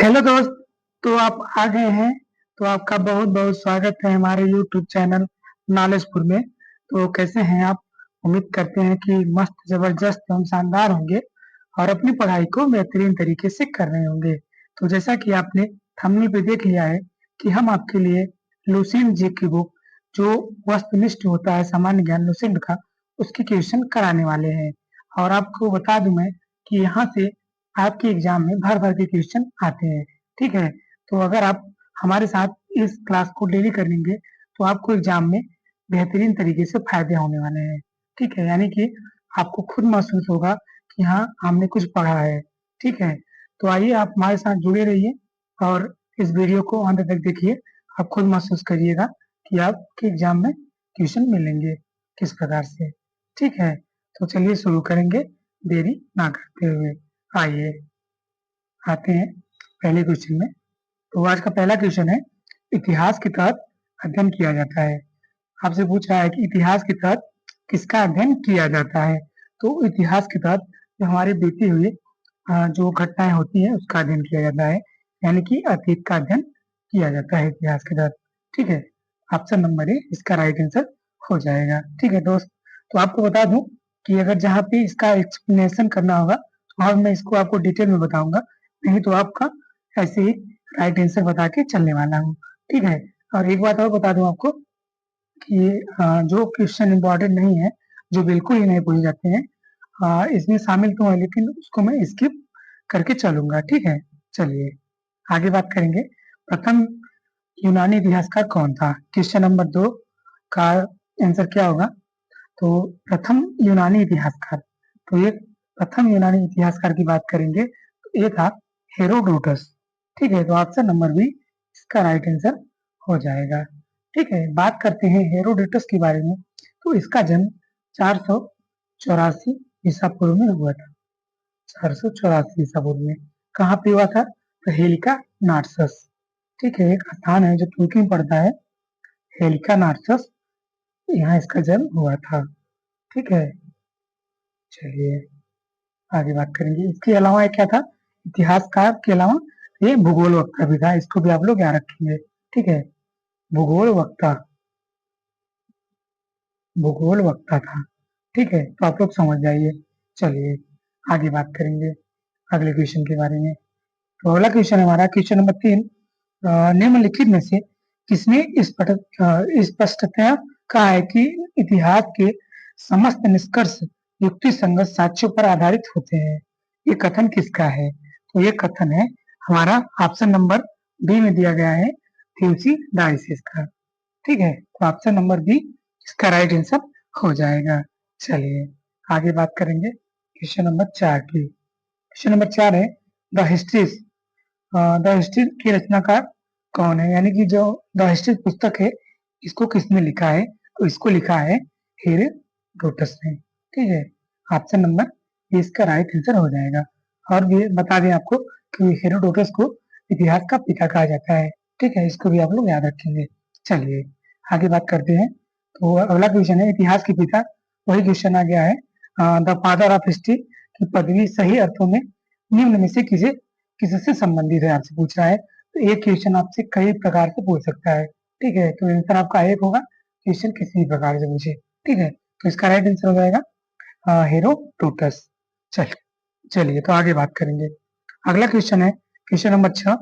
Hello दोस्त। तो आप आ गए हैं। तो आपका बहुत बहुत स्वागत है हमारे यूट्यूब चैनल नॉलेजपुर में। तो कैसे हैं आप? उम्मीद करते हैं कि मस्त जबरदस्त एवं शानदार होंगे और अपनी पढ़ाई को बेहतरीन तरीके से कर रहे होंगे। तो जैसा कि आपने थंबनेल पे देख लिया है कि हम आपके लिए लुसेंट जी की बुक, जो वस्तुनिष्ठ होता है सामान्य ज्ञान लुसेंट का, उसकी क्वेश्चन कराने वाले हैं। और आपको बता दूं मैं कि यहाँ से आपके एग्जाम में भर भर के क्वेश्चन आते हैं। ठीक है। तो अगर आप हमारे साथ इस क्लास को डेली कर लेंगे तो आपको एग्जाम में बेहतरीन तरीके से फायदे होने वाले हैं। ठीक है, यानी कि आपको खुद महसूस होगा कि हाँ, हमने कुछ पढ़ा है। ठीक है। तो आइए आप हमारे साथ जुड़े रहिए और इस वीडियो को अंत तक देखिए। आप खुद महसूस करिएगा कि आपके एग्जाम में क्वेश्चन मिलेंगे किस प्रकार से। ठीक है। तो चलिए शुरू करेंगे देरी ना करते हुए। आइए आते हैं पहले क्वेश्चन में। तो आज का पहला क्वेश्चन है, इतिहास के तहत अध्ययन किया जाता है। आपसे पूछ रहा है कि इतिहास के तहत किसका अध्ययन किया जाता है। तो इतिहास के तहत जो हमारे बीते हुए जो घटनाएं होती हैं उसका अध्ययन किया जाता है, यानी कि अतीत का अध्ययन किया जाता है इतिहास के तहत। ठीक है। ऑप्शन नंबर ए इसका राइट आंसर हो जाएगा। ठीक है दोस्त। तो आपको बता दूं कि अगर जहाँ पे इसका एक्सप्लेनेशन करना होगा तो हाँ, मैं इसको आपको डिटेल में बताऊंगा। नहीं तो आपका ऐसे ही राइट आंसर बता के चलने वाला हूँ। ठीक है। और एक बात और बता दूं आपको कि जो क्वेश्चन इम्पोर्टेंट नहीं है, जो बिल्कुल ही नहीं पूछे जाते हैं, इसमें शामिल तो है लेकिन उसको मैं स्किप करके चलूंगा। ठीक है। चलिए आगे बात करेंगे। प्रथम यूनानी इतिहासकार कौन था? क्वेश्चन नंबर 2 का आंसर क्या होगा? तो प्रथम यूनानी इतिहासकार, तो ये प्रथम यूनानी इतिहासकार की बात करेंगे तो ये था हेरोडोटस। ठीक है। तो ऑप्शन नंबर बी इसका राइट आंसर हो जाएगा। ठीक है। बात करते हैं हेरोडोटस के बारे में। तो इसका जन्म 484 ईसा पूर्व में हुआ था। 484 ईसा पूर्व में कहाँ पे हुआ था? तो हेलिका नार्सस। ठीक है, एक स्थान है जो तुर्की में पड़ता है, हेलिका नार्सस, यहाँ इसका जन्म हुआ था। ठीक है। चलिए आगे बात करेंगे। इसके अलावा एक क्या था? इतिहासकार के अलावा ये भूगोल वक्ता भी था, इसको भी आप लोग याद रखेंगे। ठीक है। भूगोल वक्ता, भूगोल वक्ता था। ठीक है। तो आप लोग समझ जाइए। चलिए आगे बात करेंगे अगले क्वेश्चन के बारे में। तो अगला क्वेश्चन हमारा क्वेश्चन नंबर 3, निम्नलिखित में से किसने स्पष्टतया कहा है कि इतिहास के समस्त निष्कर्ष युक्ति संगत साक्ष्यों पर आधारित होते हैं? ये कथन किसका है? तो ये कथन है हमारा ऑप्शन नंबर बी में दिया गया है, थ्यूसिडाइसिस का। ठीक है। तो ऑप्शन नंबर बी इसका राइट आंसर हो जाएगा। चलिए आगे बात करेंगे क्वेश्चन नंबर 4 की। क्वेश्चन नंबर 4 है, द हिस्ट्रीज, द हिस्ट्री की रचनाकार कौन है? यानी कि जो द हिस्ट्री पुस्तक है इसको किसने लिखा है? तो इसको लिखा है हेरोडोटस ने। ठीक है। ऑप्शन नंबर ये इसका राइट आंसर हो जाएगा। और भी बता दें आपको कि हेरोडोटस को इतिहास का पिता कहा जाता है। ठीक है, इसको भी आप लोग याद रखेंगे। चलिए आगे बात करते हैं। तो अगला क्वेश्चन है, इतिहास के पिता, वही क्वेश्चन आ गया है, द फादर ऑफ हिस्ट्री की पदवी सही अर्थों में निम्न में से किसे किससे संबंधित है? आपसे पूछ रहा है। तो एक क्वेश्चन आपसे कई प्रकार से पूछ सकता है। ठीक है। तो आंसर आपका एक होगा, क्वेश्चन किसी भी प्रकार से पूछे। ठीक है। तो इसका राइट आंसर हो जाएगा हेरोडोटस। चल चलिए तो आगे बात करेंगे। अगला क्वेश्चन है क्वेश्चन नंबर 6,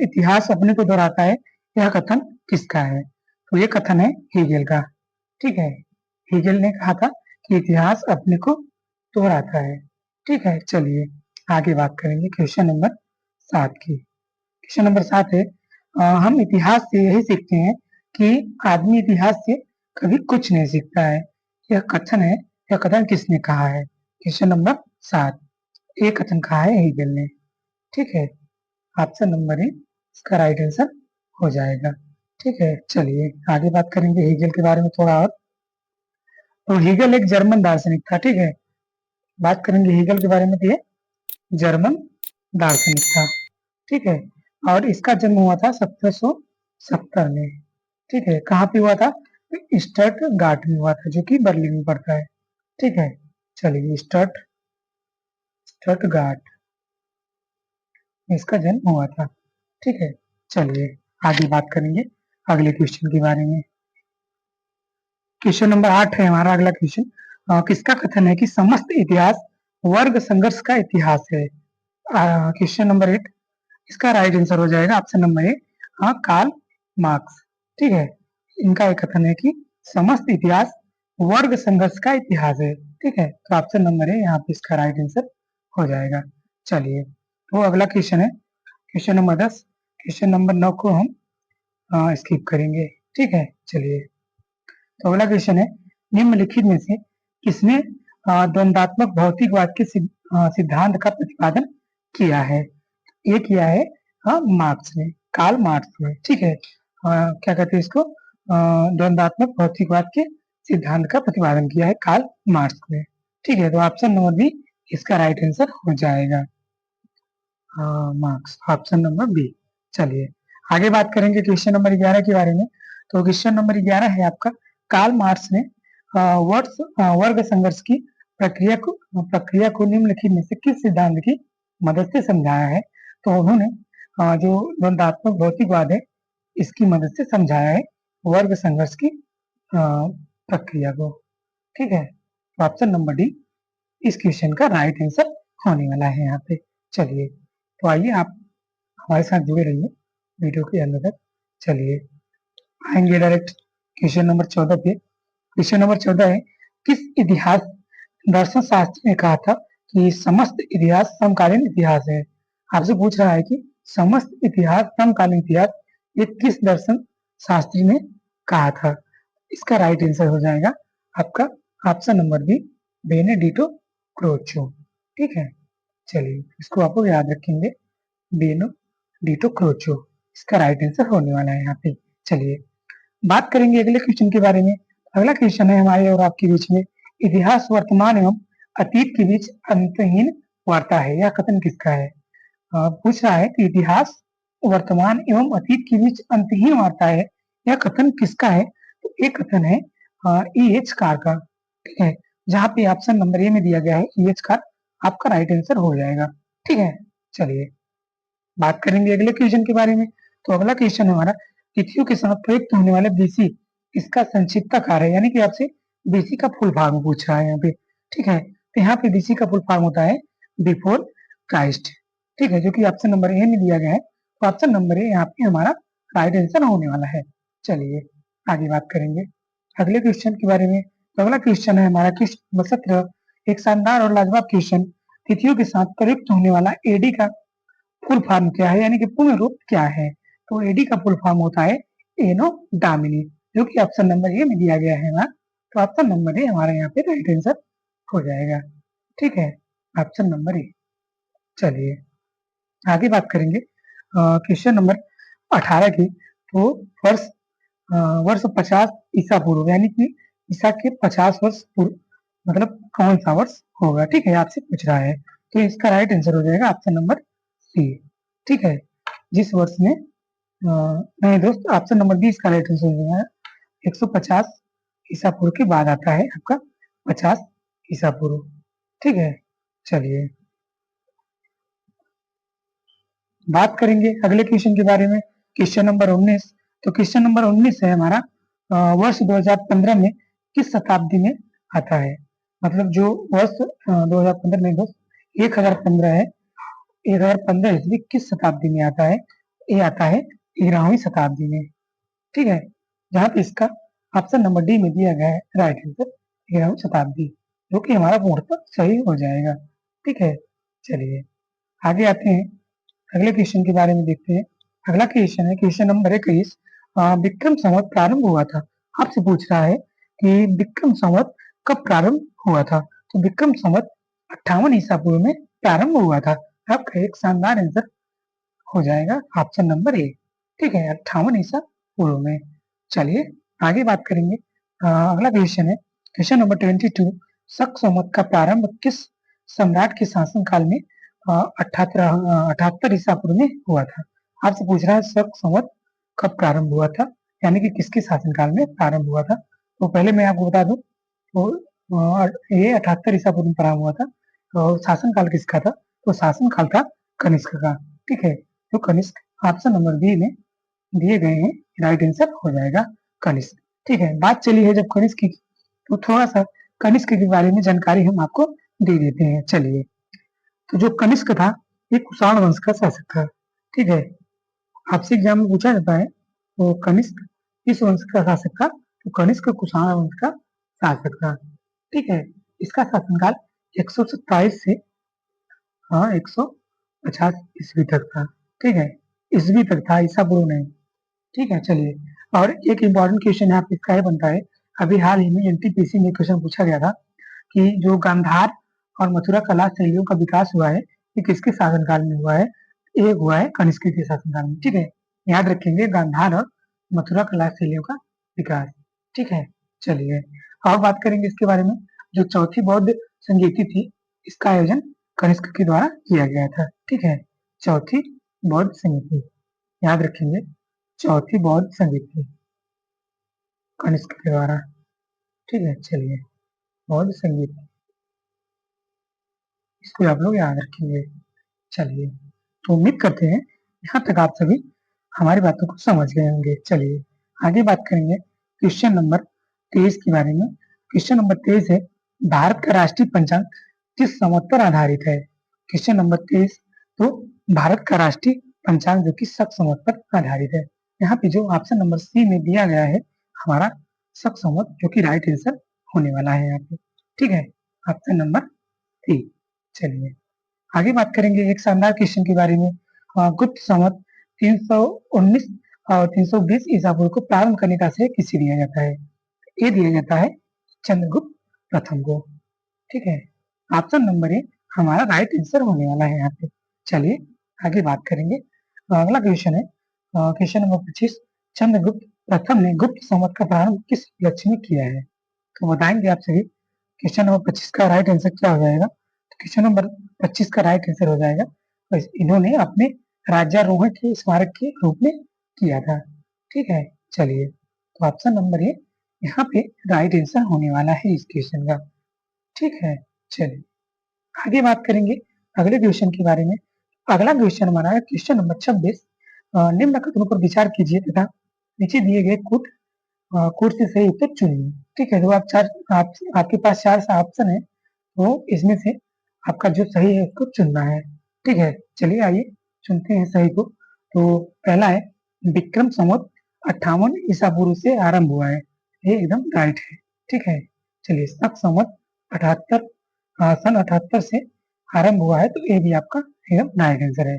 इतिहास अपने को दोहराता है, यह कथन किसका है? तो ये कथन है हेगेल का। ठीक है। हेगेल ने कहा था कि इतिहास अपने को दोहराता है। ठीक है। चलिए आगे बात करेंगे क्वेश्चन नंबर 7 की। क्वेश्चन नंबर 7 है, हम इतिहास से यही सीखते हैं कि आदमी इतिहास से कभी कुछ नहीं सीखता है, यह कथन है, यह कथन किसने कहा है? क्वेश्चन नंबर 7 ये कथन कहा है हेगेल ने। ठीक है। ऑप्शन नंबर ए इसका राइट आंसर हो जाएगा। ठीक है। चलिए आगे बात करेंगे हेगेल के बारे में थोड़ा और। तो हेगेल एक जर्मन दार्शनिक था। ठीक है। बात करेंगे हेगेल के बारे में, तो ये जर्मन दार्शनिक था। ठीक है। और इसका जन्म हुआ था 1770 में। ठीक है। कहाँ पे हुआ था? स्टटगार्ट में हुआ था, जो कि बर्लिन में पड़ता है। ठीक है। चलिए स्टटगार्ट इसका जन्म हुआ था। ठीक है, चलिए आगे बात करेंगे अगले क्वेश्चन के बारे में। क्वेश्चन नंबर 8 है हमारा अगला क्वेश्चन। किसका कथन है कि समस्त इतिहास वर्ग संघर्ष का इतिहास है? क्वेश्चन नंबर 8, इसका राइट आंसर हो जाएगा ऑप्शन नंबर ए, हाँ, कार्ल मार्क्स। ठीक है, इनका एक कथन है कि समस्त इतिहास वर्ग संघर्ष का इतिहास है। ठीक है, तो ऑप्शन नंबर ए यहाँ पे इसका राइट आंसर हो जाएगा। चलिए, तो अगला क्वेश्चन है क्वेश्चन नंबर 10। क्वेश्चन नंबर 9 को हम स्किप करेंगे। ठीक है, चलिए, तो अगला क्वेश्चन है निम्नलिखित में से किसने द्वंदात्मक भौतिकवाद के सिद्धांत का प्रतिपादन किया है? ये किया है, हाँ, मार्क्स ने, कार्ल मार्क्स ने। ठीक है, क्या कहते हैं इसको, द्वंदात्मक भौतिकवाद के सिद्धांत का प्रतिपादन किया है कार्ल मार्क्स ने। ठीक है, तो ऑप्शन नंबर बी इसका राइट आंसर हो जाएगा, मार्क्स, ऑप्शन नंबर बी। चलिए आगे बात करेंगे क्वेश्चन नंबर 11 के बारे में। तो क्वेश्चन नंबर 11 है आपका, कार्ल मार्क्स ने वर्ग संघर्ष की प्रक्रिया को निम्नलिखित में से किस सिद्धांत की मदद से समझाया है? तो उन्होंने जो द्वंदात्मक भौतिकवाद है इसकी मदद से समझाया है वर्ग संघर्ष की प्रक्रिया को। ठीक है, तो ऑप्शन नंबर डी इस क्वेश्चन का राइट आंसर होने वाला है यहाँ पे। चलिए, तो आइए आप हमारे साथ जुड़े रहिए वीडियो के अंत तक। चलिए आएंगे डायरेक्ट क्वेश्चन नंबर 14 पे। क्वेश्चन नंबर 14 है, किस इतिहास दर्शन शास्त्री ने कहा था कि समस्त इतिहास समकालीन इतिहास है? आपसे पूछ रहा है कि समस्त इतिहास समकालीन इतिहास ये किस दर्शन शास्त्री ने कहा था? इसका राइट आंसर हो जाएगा आपका ऑप्शन नंबर बी, बेनेडिटो क्रोचो। ठीक है, चलिए इसको आप लोग याद रखेंगे, बेनेडिटो क्रोचो इसका राइट आंसर होने वाला है यहाँ पे। चलिए बात करेंगे अगले क्वेश्चन के बारे में। अगला क्वेश्चन है हमारे और आपके बीच में, इतिहास वर्तमान एवं अतीत के बीच अंतहीन वार्ता है, यह कथन किसका है? पूछ रहा है कि इतिहास वर्तमान एवं अतीत के बीच अंतहीन वार्ता है, यह कथन किसका है? तो एक कथन है E.H. कार का। ठीक है, जहाँ पे ऑप्शन नंबर ए में दिया गया है E.H. कार, आपका राइट आंसर हो जाएगा। ठीक है, चलिए बात करेंगे अगले क्वेश्चन के बारे में। तो अगला क्वेश्चन हमारा, तिथियों के साथ प्रयुक्त होने वाले बीसी इसका संक्षिप्त कार्य है, यानी कि आपसे बीसी का फुल फॉर्म पूछ रहा है यहाँ पे। ठीक है, तो यहाँ पे बीसी का फुल फॉर्म होता है बिफोर क्राइस्ट। ठीक है, जो कि ऑप्शन नंबर ए में दिया गया है, तो ऑप्शन नंबर ए यहाँ पे हमारा राइट आंसर होने वाला है। चलिए आगे बात करेंगे अगले क्वेश्चन के बारे में। तो अगला क्वेश्चन है हमारा क्वेश्चन नंबर 17, एक शानदार और लाजवाब क्वेश्चन, तिथियों के साथ प्रयुक्त होने वाला एडी का फुल फॉर्म क्या है, यानी कि पूर्ण रूप क्या है? तो एडी का फुल फॉर्म होता है एनो डामिनी, जो कि ऑप्शन नंबर ए में दिया गया है ना, तो ऑप्शन नंबर ए हमारे यहाँ पे राइट आंसर हो जाएगा। ठीक है, ऑप्शन नंबर ए। चलिए आगे बात करेंगे क्वेश्चन नंबर 18 की। तो वर्ष वर्ष 50 ईसा पूर्व, यानी कि ईसा के 50 वर्ष पूर्व मतलब कौन सा वर्ष होगा? ठीक है, आपसे पूछ रहा है, तो इसका राइट आंसर हो जाएगा ऑप्शन नंबर सी। ठीक है, जिस वर्ष में नहीं दोस्त, ऑप्शन नंबर बी इसका राइट आंसर हो जाएगा 150 ईसा पूर्व के बाद आता है आपका 50 ईसा पूर्व। ठीक है, चलिए बात करेंगे अगले क्वेश्चन के बारे में, क्वेश्चन नंबर 19। तो क्वेश्चन नंबर 19 है हमारा, वर्ष 2015 में किस शताब्दी में आता है? मतलब जो वर्ष 2015 में दोस्त 1015 है, 1015 ईस्वी किस शताब्दी में आता है? ये आता है 11वीं शताब्दी में। ठीक है, जहाँ पे इसका ऑप्शन नंबर डी में दिया गया है राइट आंसर 11वीं शताब्दी, जो कि हमारा पूर्णतः सही हो जाएगा। ठीक है, चलिए आगे आते हैं अगले क्वेश्चन के बारे में देखते हैं। अगला क्वेश्चन है क्वेश्चन नंबर 21, विक्रम संवत प्रारंभ हुआ था। आपसे पूछ रहा है कि विक्रम संवत कब प्रारंभ हुआ था? तो विक्रम संवत 58 ईसा पूर्व में प्रारंभ हुआ था। आपका एक शानदार आंसर हो जाएगा ऑप्शन नंबर ए। ठीक है, 58 ईसा पूर्व में। चलिए आगे बात करेंगे अगला क्वेश्चन है क्वेश्चन नंबर 22, शक संवत का प्रारंभ किस सम्राट के शासन काल में 78 ईसा पूर्व में हुआ था? आपसे पूछ रहा है शक संवत कब प्रारंभ हुआ था, यानी कि किसके शासनकाल में प्रारंभ हुआ था? तो पहले मैं आपको बता दूं, तो ये 78 ईसा पूर्व में प्रारंभ हुआ था। तो शासनकाल किसका था? तो शासनकाल था कनिष्क का। ठीक है, तो कनिष्क ऑप्शन नंबर बी में दिए गए हैं, राइट आंसर हो जाएगा कनिष्क। ठीक है, बात चली है जब कनिष्क की, तो थोड़ा सा कनिष्क के बारे में जानकारी हम आपको दे देते हैं। चलिए, तो जो कनिष्क था ये कुषाण वंश का शासक था। ठीक है, आपसे एग्जाम में पूछा जाता है तो कनिष्क किस वंश का शासक था, तो कनिष्क कुषाण वंश का शासक था। ठीक है, इसका शासनकाल 127 से 150 ईस्वी तक था। ठीक है, ईस्वी तक था, ईसा पूर्व नहीं। ठीक है, चलिए, और एक इम्पोर्टेंट क्वेश्चन यहाँ पे इसका ये बनता है, अभी हाल ही में एनटीपीसी में क्वेश्चन पूछा गया था कि जो गांधार और मथुरा कला शैलियों का विकास हुआ है ये किसके शासनकाल में हुआ है, ये हुआ है कनिष्क के शासनकाल में। ठीक है, याद रखेंगे गांधार और मथुरा कला शैलियों का विकास। ठीक है, चलिए, और बात करेंगे इसके बारे में, जो चौथी बौद्ध संगीति थी इसका आयोजन कनिष्क के द्वारा किया गया था। ठीक है, चौथी बौद्ध संगीति, याद रखेंगे, चौथी बौद्ध संगीति कनिष्क के द्वारा। ठीक है, चलिए, बौद्ध संगीत, इसको आप लोग याद रखेंगे। चलिए, तो उम्मीद करते हैं यहाँ तक आप सभी हमारी बातों को समझ गए होंगे। चलिए, आगे बात करेंगे क्वेश्चन नंबर 23 के बारे में। क्वेश्चन नंबर 23 है, भारत का राष्ट्रीय पंचांग किस संवत पर आधारित है। क्वेश्चन नंबर 23, तो भारत का राष्ट्रीय पंचांग जो कि शक संवत पर आधारित है। यहाँ पे जो ऑप्शन नंबर सी में दिया गया है हमारा शक संवत, जो कि राइट आंसर होने वाला है यहाँ पे। ठीक है, ऑप्शन नंबर सी। चलिए, आगे बात करेंगे एक शानदार क्वेश्चन के बारे में। गुप्त संवत 319 और 320 ईसा पूर्व को प्रारंभ करने का श्रेय किसे दिया जाता है, ये दिया जाता है चंद्रगुप्त प्रथम को। ठीक है, ऑप्शन नंबर ए हमारा राइट आंसर होने वाला है यहाँ पे। चलिए, आगे बात करेंगे, अगला क्वेश्चन है क्वेश्चन नंबर 25, चंद्रगुप्त प्रथम ने गुप्त संवत का प्रारंभ किस उपलक्ष्य में किया है, तो बताएंगे आप सभी। क्वेश्चन नंबर 25 का राइट आंसर क्या हो जाएगा, क्वेश्चन नंबर 25 का राइट आंसर हो जाएगा, तो इन्होंने अपने राज्यारोहण के स्मारक के रूप में किया था। ठीक है, चलिए, तो ऑप्शन नंबर ए यहाँ पे राइट आंसर होने वाला है इस क्वेश्चन का। ठीक है, चलिए, आगे बात करेंगे अगले क्वेश्चन के बारे में। अगला क्वेश्चन हमारा है क्वेश्चन नंबर 26, निम्न कथनों पर विचार कीजिए तथा नीचे दिए गए कूट से सही उत्तर चुनिए। ठीक है, तो आपके पास 4 ऑप्शन है, तो इसमें से आपका जो सही है उसको चुनना है। ठीक है, चलिए आइए चुनते हैं सही को। तो पहला है विक्रम संवत 58 ईसा पूर्व से आरंभ हुआ है, ये एकदम राइट है। ठीक है, चलिए, शक संवत 78 सन 78 से आरंभ हुआ है, तो ये भी आपका एकदम राइट आंसर है।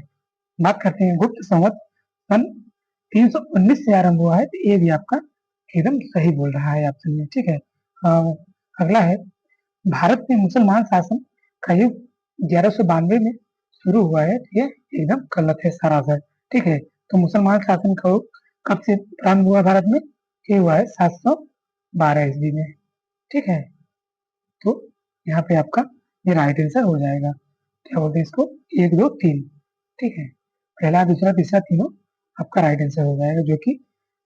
बात करते हैं गुप्त संवत सन 319 से आरंभ हुआ है, तो ये भी आपका एकदम सही बोल रहा है ऑप्शन में। ठीक है, अगला है भारत में मुसलमान शासन का युग 1192 में शुरू हुआ है, तो ये एकदम गलत है सरासर। ठीक है, तो मुसलमान शासन का युग कब से प्रारंभ हुआ भारत में, ये हुआ है 712 ईस्वी में। ठीक है, तो यहाँ पे आपका ये राइट आंसर हो जाएगा। क्या बोलते हैं इसको, 1 2 3। ठीक है, पहला दूसरा तीसरा तीनों आपका राइट आंसर हो जाएगा, जो कि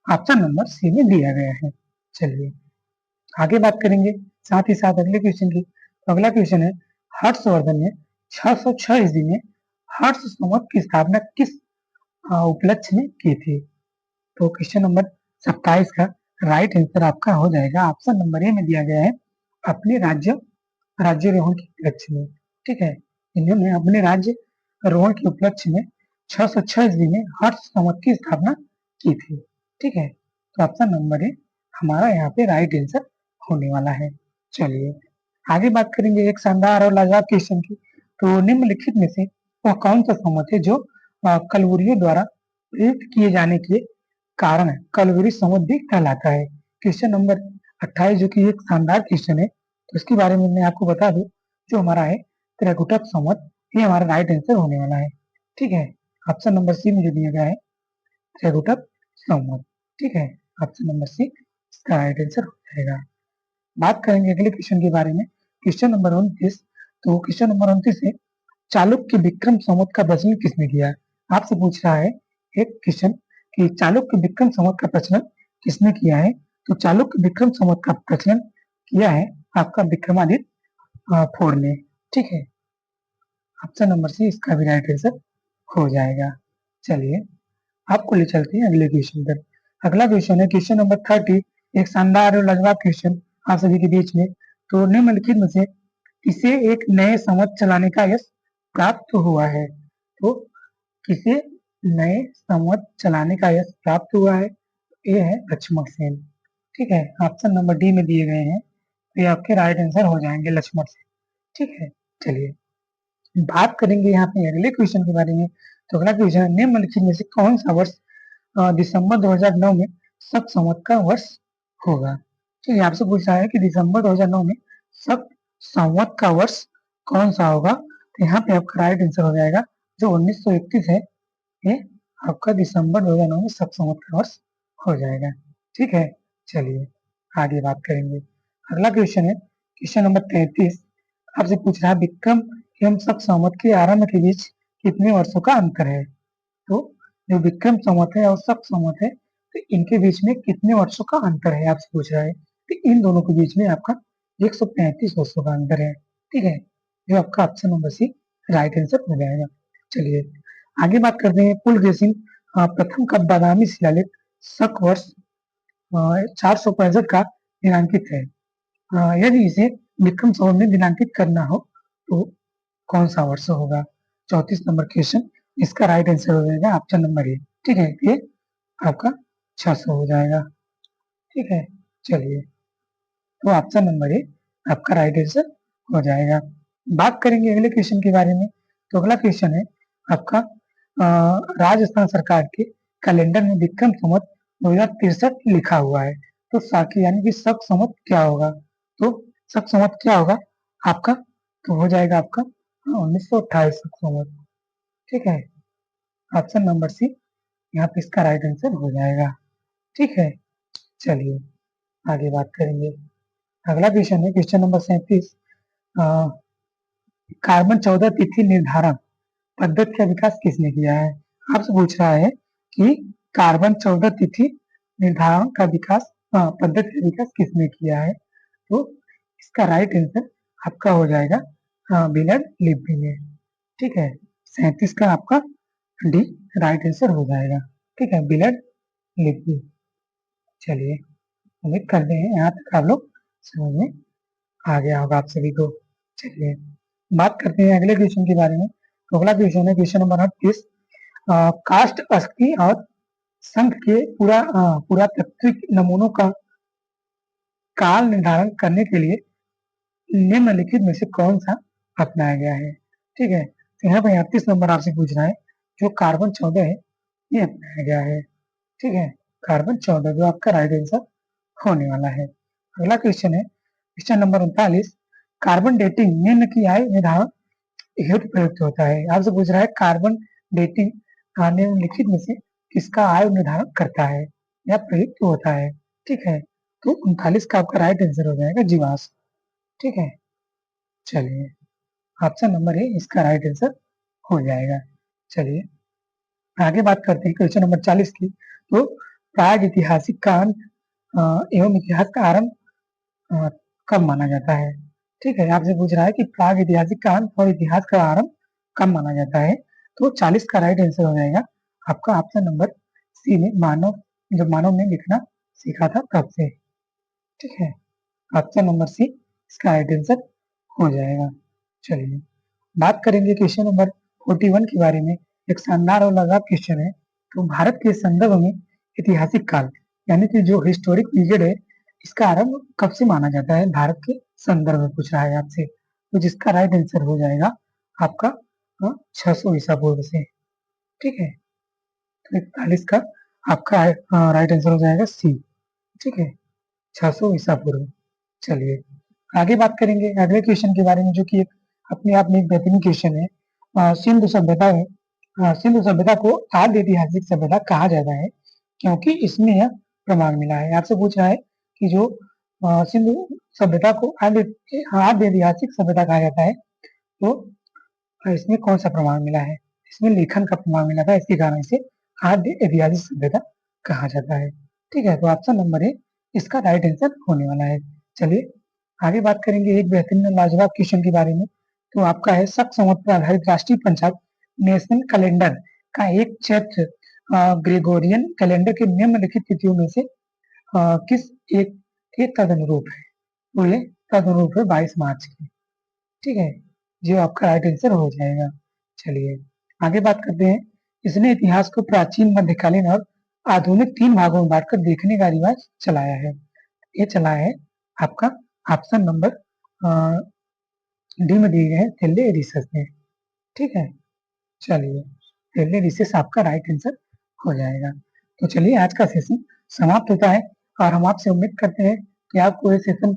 ऑप्शन नंबर सी में दिया गया है। चलिए, आगे बात करेंगे साथ ही साथ अगले क्वेश्चन की। तो अगला क्वेश्चन है, हर्षवर्धन ने 606 ईस्वी में हर्ष संवत की स्थापना किस उपलक्ष्य में की थी, तो क्वेश्चन नंबर 27 का राइट आंसर आपका हो जाएगा ऑप्शन नंबर ए में दिया गया है, अपने राज्यारोहण के उपलक्ष्य में। ठीक है, इन्होंने अपने राज्यारोहण के उपलक्ष्य में 606 ईस्वी में हर्ष संवत की स्थापना की थी। ठीक है, तो ऑप्शन नंबर ए हमारा यहाँ पे राइट आंसर होने वाला है। चलिए, आगे बात करेंगे एक शानदार और लाजवाब क्वेश्चन की। तो निम्नलिखित में से वह कौन सा संवत है जो कलवुरियों द्वारा प्रयुक्त किए जाने के कारण कलवुरी संवत भी कहलाता है। क्वेश्चन नंबर 28 जो कि एक शानदार क्वेश्चन है, तो इसके बारे में मैं आपको बता दूं, जो हमारा है त्रिकुटक संवत, ये हमारा राइट आंसर होने वाला है। ठीक है, ऑप्शन नंबर सी में जो दिया गया है त्रिकुटक संवत। ठीक है, ऑप्शन नंबर सी इसका राइट आंसर हो जाएगा। बात करेंगे अगले क्वेश्चन के बारे में, क्वेश्चन नंबर 29। तो क्वेश्चन नंबर 29 है, चालुक्य विक्रम संवत का प्रचलन किसने किया। आपसे पूछ रहा है एक क्वेश्चन कि चालुक्य विक्रम संवत का प्रचलन किसने किया है, तो चालुक्य विक्रम संवत का प्रचलन किया है आपका विक्रमादित्य 4 ने। ठीक है, ऑप्शन नंबर सी इसका भी राइट आंसर हो जाएगा। चलिए आपको ले चलते हैं अगले क्वेश्चन पर। अगला क्वेश्चन है क्वेश्चन नंबर 30। एक शानदार और लाजवाब क्वेश्चन आप सभी के बीच में। तो निम्नलिखित में से किसे एक नए संवत चलाने का यश प्राप्त हुआ है? तो किसे नए संवत चलाने का यश प्राप्त हुआ है? ये है लक्ष्मण सेन। ठीक है, ऑप्शन नंबर डी में दिए गए हैं, तो ये आपके राइट आंसर हो जाएंगे लक्ष्मण सेन। ठीक है, चलिए बात करेंगे यहाँ पे अगले क्वेश्चन के बारे में। तो अगला क्वेश्चन है निम्नलिखित में से कौन सा वर्ष दिसंबर 2009 में शक संवत का वर्ष होगा? ठीक है, आपसे पूछा है कि दिसंबर 2009 में शक संवत का वर्ष कौन सा होगा? तो यहाँ पे आपका राइट आंसर हो जाएगा जो 1931 है, ये आपका दिसंबर 2009 में शक संवत का वर्ष हो जाएगा। ठीक है, चलिए आगे बात करेंगे। अगला क्वेश्चन है क्वेश्चन नंबर 33। आपसे पूछ रहा है विक्रम एवं शक संवत के आरंभ के बीच कितने वर्षों का अंतर है? तो जो विक्रम संवत है और शक संवत है, तो इनके बीच में कितने वर्षों का अंतर है आपसे पूछ रहा है। तो इन दोनों के बीच में आपका 135 वर्षों का अंतर है। ठीक है, जो आपका option number C right answer हो जाएगा। चलिए आगे बात करते हैं पुलकेशिन प्रथम का बादामी शिलालेख शक वर्ष 465 का दिनांकित है। यदि इसे विक्रम संवत में दिनांकित करना हो तो कौन सा वर्ष होगा? 34 नंबर क्वेश्चन, इसका राइट आंसर हो जाएगा ऑप्शन नंबर ए। ठीक है, ये आपका 600 हो जाएगा। ठीक है, चलिए तो ऑप्शन नंबर ए आपका राइट आंसर हो जाएगा। बात करेंगे अगले क्वेश्चन के बारे में। तो अगला क्वेश्चन है आपका राजस्थान सरकार के कैलेंडर में विक्रम संवत 2063 लिखा हुआ है, तो साकी यानी कि शक संवत क्या होगा? तो शक संवत क्या होगा आपका? तो हो जाएगा आपका 1928 शक संवत। ठीक है, ऑप्शन नंबर सी यहाँ पे इसका राइट आंसर हो जाएगा। ठीक है, चलिए आगे बात करेंगे। अगला क्वेश्चन है क्वेश्चन नंबर 37। कार्बन 14 तिथि निर्धारण पद्धति का विकास किसने किया है? आपसे पूछ रहा है कि कार्बन 14 तिथि निर्धारण का विकास पद्धति का विकास किसने किया है? तो इसका राइट आंसर आपका हो जाएगा बिलर्ड लिब्बी ने। ठीक है, 37 का आपका डी राइट आंसर हो जाएगा। ठीक है, बिलर्ड लिब्बी। चलिए उम्मीद करते हैं यहाँ तक आप लोग समझ में आ गया होगा आप सभी को। चलिए बात करते हैं अगले क्वेश्चन के बारे में। तो अगला क्वेश्चन है क्वेश्चन नंबर 38। कास्ट अस्थि और संघ के पुरातात्विक नमूनों का काल निर्धारण करने के लिए निम्नलिखित में से कौन सा अपनाया गया है? ठीक है, तो यहाँ पे 38 नंबर आपसे पूछ रहा है जो कार्बन 14 है ये अपनाया गया है। ठीक है, कार्बन 14 जो आपका राइट आंसर होने वाला है। अगला क्वेश्चन है क्वेश्चन नंबर 39। कार्बन डेटिंग निम्न की आयु निर्धारण हेतु प्रयुक्त होता है। आपसे पूछ रहा है कार्बन डेटिंग निम्नलिखित में से किसका आयु निर्धारण करता है या प्रयुक्त होता है? ठीक है, तो 39 का आपका राइट आंसर हो जाएगा जीवाश्म। ठीक है, चलिए ऑप्शन नंबर ए इसका राइट आंसर हो जाएगा। चलिए आगे बात करते हैं क्वेश्चन नंबर 40 की। तो प्राग ऐतिहासिक का अंत एवं इतिहास का आरंभ कब माना जाता है? ठीक है, आपसे पूछ रहा है कि प्राग ऐतिहासिक का अंत और इतिहास का आरंभ कब माना जाता है? तो 40 का राइट आंसर हो जाएगा आपका ऑप्शन नंबर सी में जब मानव ने लिखना सीखा था तब से। ठीक है, ऑप्शन नंबर सी इसका राइट आंसर हो जाएगा। चलिए बात करेंगे क्वेश्चन नंबर 41 के बारे में। एक शानदार और लाजवाब क्वेश्चन है। तो भारत के संदर्भ में ऐतिहासिक काल यानी कि जो हिस्टोरिक पीरियड है इसका आरंभ कब से माना जाता है? भारत के संदर्भ में पूछ रहा है आपसे, तो जिसका राइट आंसर हो जाएगा आपका 600 ईसा पूर्व से। ठीक है, तो 41 का आपका राइट आंसर हो जाएगा सी। ठीक है, 600 ईसा पूर्व। चलिए आगे बात करेंगे अगले क्वेश्चन के बारे में जो कि एक अपने आप में एक बेहतरीन क्वेश्चन है। सिंधु सभ्यता है, सिंधु सभ्यता को आद्य ऐतिहासिक सभ्यता कहा जाता है क्योंकि इसमें यह प्रमाण मिला है। आपसे पूछ रहा है कि जो सिंधु सभ्यता को आद्य ऐतिहासिक सभ्यता कहा जाता है, तो इसमें कौन सा प्रमाण मिला है? इसमें लेखन का प्रमाण मिला था, इसके कारण इसे आद्य ऐतिहासिक सभ्यता कहा जाता है। ठीक है, तो ऑप्शन नंबर ए इसका राइट आंसर होने वाला है। चलिए आगे बात करेंगे एक बेहतरीन लाजवाब क्वेश्चन के बारे में। तो आपका है शक संवत पर आधारित राष्ट्रीय पंचांग नेशनल कैलेंडर का एक चैप्टर ग्रेगोरियन कैलेंडर की निम्नलिखित तिथियों में से किस एक के तदनुरूप है? तो ये तदनुरूप है 22 मार्च की। ठीक है, जो आपका राइट आंसर हो जाएगा। चलिए आगे बात करते हैं। इसने इतिहास को प्राचीन, मध्यकालीन और आधुनिक 3 भागों में बांटकर देखने का रिवाज चलाया है। ये चलाया है आपका ऑप्शन नंबर डी में दिए गए हैं थिल्ले एडिसस ने। ठीक है, चलिए थिल्ले एडिसस आपका राइट आंसर हो जाएगा। तो चलिए आज का सेशन समाप्त होता है और हम आपसे उम्मीद करते हैं कि आपको ये सेशन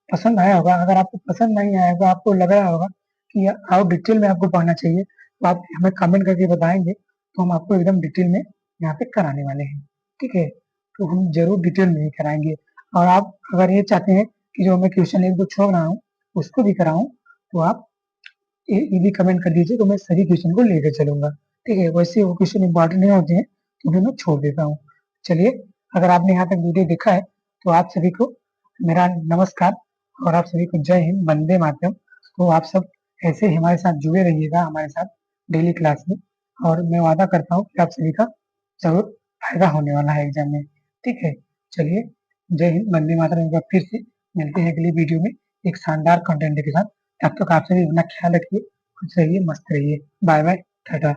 पसंद आया होगा। अगर आपको पसंद नहीं आया होगा, आपको लग रहा होगा कि और डिटेल में आपको पढ़ना चाहिए, तो आप हमें कमेंट करके बताएंगे, तो हम आपको एकदम डिटेल में यहाँ पे कराने वाले हैं। ठीक है, तो हम जरूर डिटेल में ही कराएंगे। और आप अगर ये चाहते हैं कि जो मैं क्वेश्चन 1-2 छोड़ रहा हूँ उसको भी कराऊं, तो आप ये भी कमेंट कर दीजिए, तो मैं सभी क्वेश्चन को लेकर चलूंगा। ठीक है, वैसे वो क्वेश्चन इंपॉर्टेंट नहीं होते हैं तो फिर मैं छोड़ देता हूँ। चलिए, अगर आपने यहाँ तक वीडियो देखा है तो आप सभी को मेरा नमस्कार और आप सभी को जय हिंद, वंदे मातरम। तो आप सब ऐसे ही हमारे साथ जुड़े रहिएगा हमारे साथ डेली क्लास में, और मैं वादा करता हूँ कि आप सभी का जरूर फायदा होने वाला है एग्जाम में। ठीक है, चलिए जय हिंद, वंदे मातरम। एक बार फिर से मिलते हैं अगली वीडियो में एक शानदार कंटेंट के साथ। तब तक आप सभी अपना ख्याल रखिए, खुश रहिए, मस्त रहिए। Bye bye, Tata.